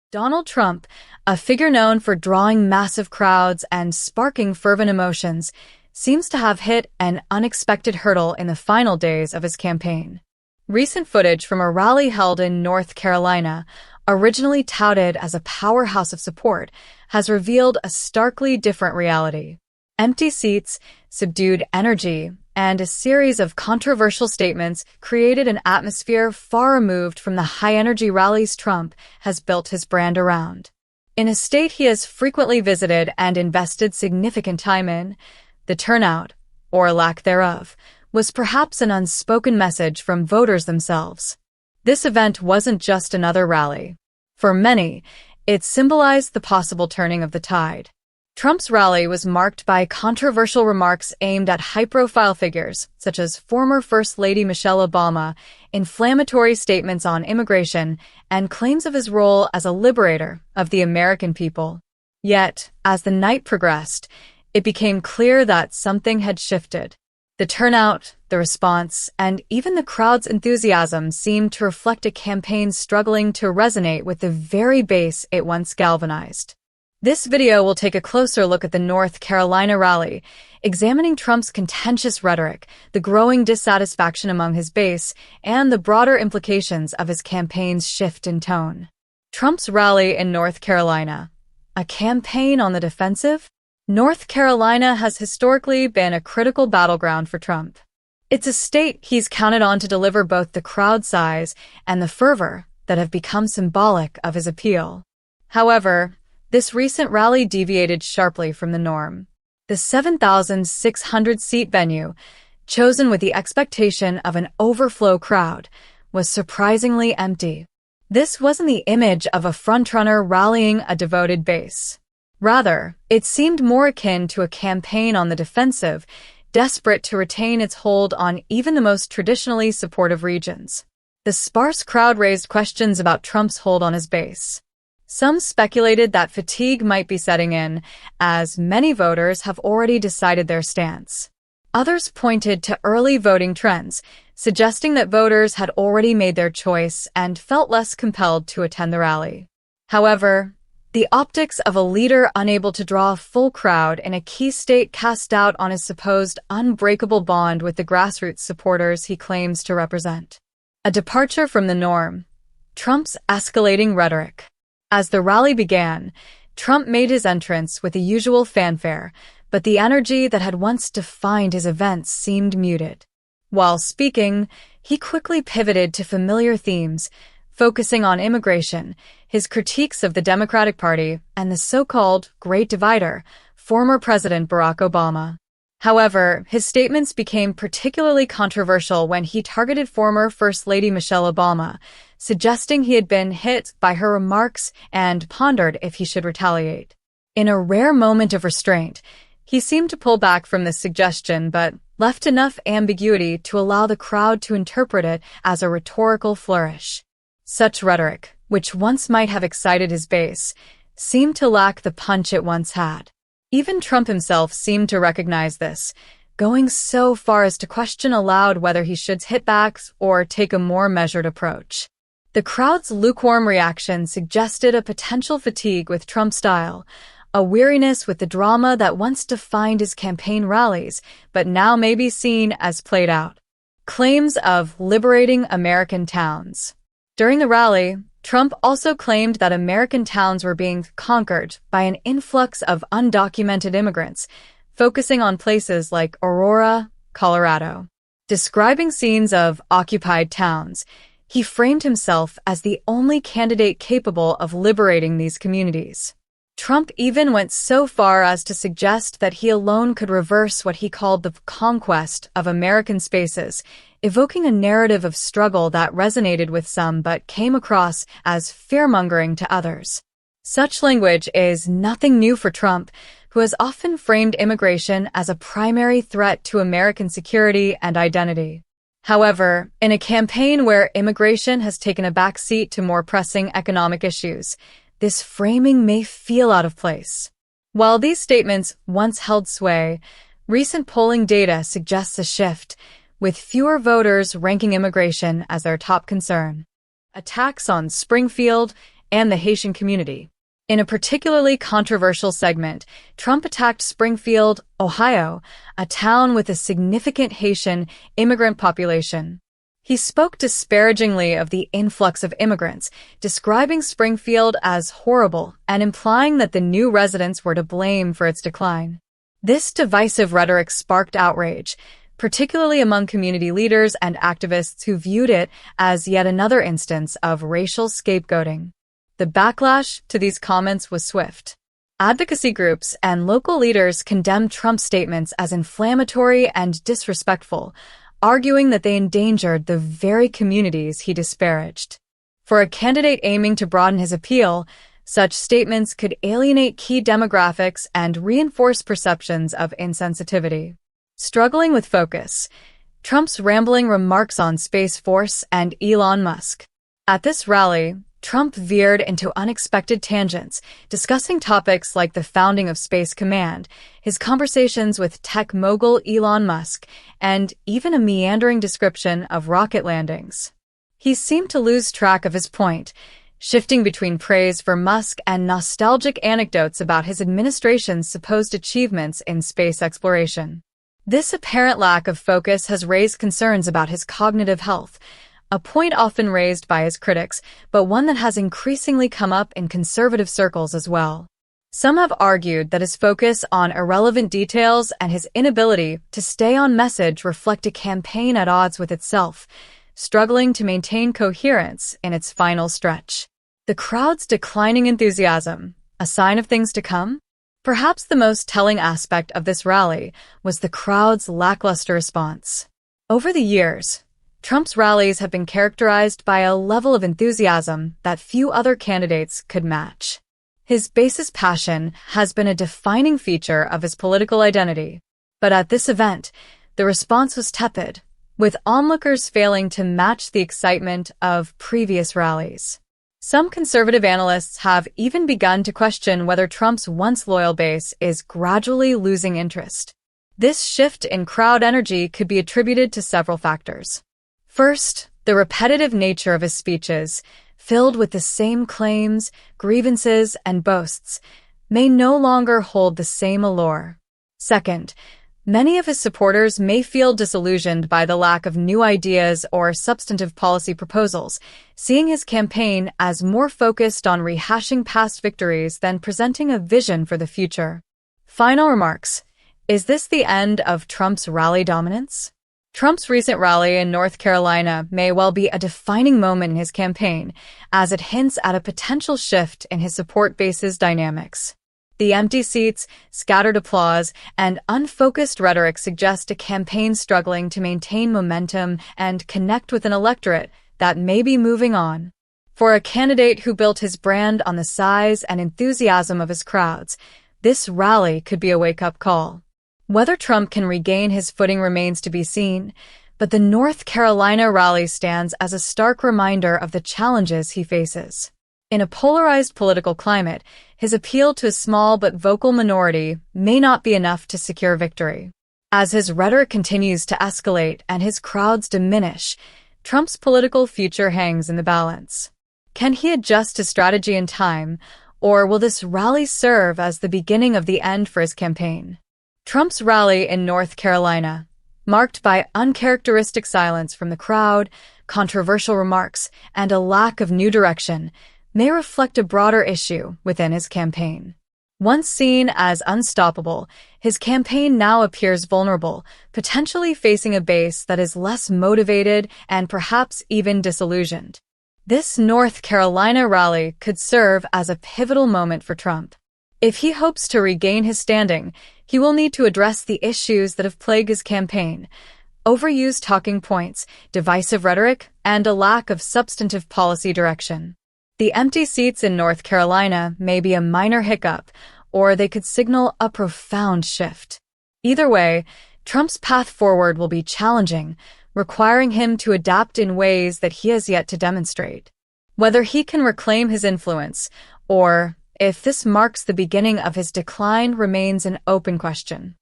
Donald Trump, a figure known for drawing massive crowds and sparking fervent emotions, seems to have hit an unexpected hurdle in the final days of his campaign. Recent footage from a rally held in North Carolina, originally touted as a powerhouse of support, has revealed a starkly different reality. Empty seats, subdued energy, and a series of controversial statements created an atmosphere far removed from the high-energy rallies Trump has built his brand around. In a state he has frequently visited and invested significant time in, the turnout, or lack thereof, was perhaps an unspoken message from voters themselves. This event wasn't just another rally. For many, it symbolized the possible turning of the tide. Trump's rally was marked by controversial remarks aimed at high-profile figures, such as former First Lady Michelle Obama, inflammatory statements on immigration, and claims of his role as a liberator of the American people. Yet, as the night progressed, it became clear that something had shifted. The turnout, the response, and even the crowd's enthusiasm seemed to reflect a campaign struggling to resonate with the very base it once galvanized. This video will take a closer look at the North Carolina rally, examining Trump's contentious rhetoric, the growing dissatisfaction among his base, and the broader implications of his campaign's shift in tone. Trump's rally in North Carolina. A campaign on the defensive? North Carolina has historically been a critical battleground for Trump. It's a state he's counted on to deliver both the crowd size and the fervor that have become symbolic of his appeal. However, this recent rally deviated sharply from the norm. The 7,600-seat venue, chosen with the expectation of an overflow crowd, was surprisingly empty. This wasn't the image of a frontrunner rallying a devoted base. Rather, it seemed more akin to a campaign on the defensive, desperate to retain its hold on even the most traditionally supportive regions. The sparse crowd raised questions about Trump's hold on his base. Some speculated that fatigue might be setting in, as many voters have already decided their stance. Others pointed to early voting trends, suggesting that voters had already made their choice and felt less compelled to attend the rally. However, the optics of a leader unable to draw a full crowd in a key state cast doubt on his supposed unbreakable bond with the grassroots supporters he claims to represent. A departure from the norm. Trump's escalating rhetoric. As the rally began, Trump made his entrance with the usual fanfare, but the energy that had once defined his events seemed muted. While speaking, he quickly pivoted to familiar themes, focusing on immigration, his critiques of the Democratic Party, and the so-called Great Divider, former President Barack Obama. However, his statements became particularly controversial when he targeted former First Lady Michelle Obama, suggesting he had been hit by her remarks and pondered if he should retaliate. In a rare moment of restraint, he seemed to pull back from this suggestion but left enough ambiguity to allow the crowd to interpret it as a rhetorical flourish. Such rhetoric, which once might have excited his base, seemed to lack the punch it once had. Even Trump himself seemed to recognize this, going so far as to question aloud whether he should hit back or take a more measured approach. The crowd's lukewarm reaction suggested a potential fatigue with Trump's style, a weariness with the drama that once defined his campaign rallies, but now may be seen as played out. Claims of liberating American towns. During the rally, Trump also claimed that American towns were being conquered by an influx of undocumented immigrants, focusing on places like Aurora, Colorado. Describing scenes of occupied towns, he framed himself as the only candidate capable of liberating these communities. Trump even went so far as to suggest that he alone could reverse what he called the conquest of American spaces, evoking a narrative of struggle that resonated with some but came across as fear-mongering to others. Such language is nothing new for Trump, who has often framed immigration as a primary threat to American security and identity. However, in a campaign where immigration has taken a back seat to more pressing economic issues, this framing may feel out of place. While these statements once held sway, recent polling data suggests a shift, with fewer voters ranking immigration as their top concern. Attacks on Springfield and the Haitian community. In a particularly controversial segment, Trump attacked Springfield, Ohio, a town with a significant Haitian immigrant population. He spoke disparagingly of the influx of immigrants, describing Springfield as horrible and implying that the new residents were to blame for its decline. This divisive rhetoric sparked outrage, particularly among community leaders and activists who viewed it as yet another instance of racial scapegoating. The backlash to these comments was swift. Advocacy groups and local leaders condemned Trump's statements as inflammatory and disrespectful, arguing that they endangered the very communities he disparaged. For a candidate aiming to broaden his appeal, such statements could alienate key demographics and reinforce perceptions of insensitivity. Struggling with focus, Trump's rambling remarks on Space Force and Elon Musk. At this rally, Trump veered into unexpected tangents, discussing topics like the founding of Space Command, his conversations with tech mogul Elon Musk, and even a meandering description of rocket landings. He seemed to lose track of his point, shifting between praise for Musk and nostalgic anecdotes about his administration's supposed achievements in space exploration. This apparent lack of focus has raised concerns about his cognitive health, a point often raised by his critics, but one that has increasingly come up in conservative circles as well. Some have argued that his focus on irrelevant details and his inability to stay on message reflect a campaign at odds with itself, struggling to maintain coherence in its final stretch. The crowd's declining enthusiasm, a sign of things to come? Perhaps the most telling aspect of this rally was the crowd's lackluster response. Over the years, Trump's rallies have been characterized by a level of enthusiasm that few other candidates could match. His basis passion has been a defining feature of his political identity. But at this event, the response was tepid, with onlookers failing to match the excitement of previous rallies. Some conservative analysts have even begun to question whether Trump's once loyal base is gradually losing interest. This shift in crowd energy could be attributed to several factors. First, the repetitive nature of his speeches, filled with the same claims, grievances, and boasts, may no longer hold the same allure. Second, many of his supporters may feel disillusioned by the lack of new ideas or substantive policy proposals, seeing his campaign as more focused on rehashing past victories than presenting a vision for the future. Final remarks. Is this the end of Trump's rally dominance? Trump's recent rally in North Carolina may well be a defining moment in his campaign, as it hints at a potential shift in his support base's dynamics. The empty seats, scattered applause, and unfocused rhetoric suggest a campaign struggling to maintain momentum and connect with an electorate that may be moving on. For a candidate who built his brand on the size and enthusiasm of his crowds, this rally could be a wake-up call. Whether Trump can regain his footing remains to be seen, but the North Carolina rally stands as a stark reminder of the challenges he faces. In a polarized political climate, his appeal to a small but vocal minority may not be enough to secure victory. As his rhetoric continues to escalate and his crowds diminish, Trump's political future hangs in the balance. Can he adjust his strategy in time, or will this rally serve as the beginning of the end for his campaign? Trump's rally in North Carolina, marked by uncharacteristic silence from the crowd, controversial remarks, and a lack of new direction, may reflect a broader issue within his campaign. Once seen as unstoppable, his campaign now appears vulnerable, potentially facing a base that is less motivated and perhaps even disillusioned. This North Carolina rally could serve as a pivotal moment for Trump. If he hopes to regain his standing, he will need to address the issues that have plagued his campaign: overused talking points, divisive rhetoric, and a lack of substantive policy direction. The empty seats in North Carolina may be a minor hiccup, or they could signal a profound shift. Either way, Trump's path forward will be challenging, requiring him to adapt in ways that he has yet to demonstrate. Whether he can reclaim his influence, or if this marks the beginning of his decline, remains an open question.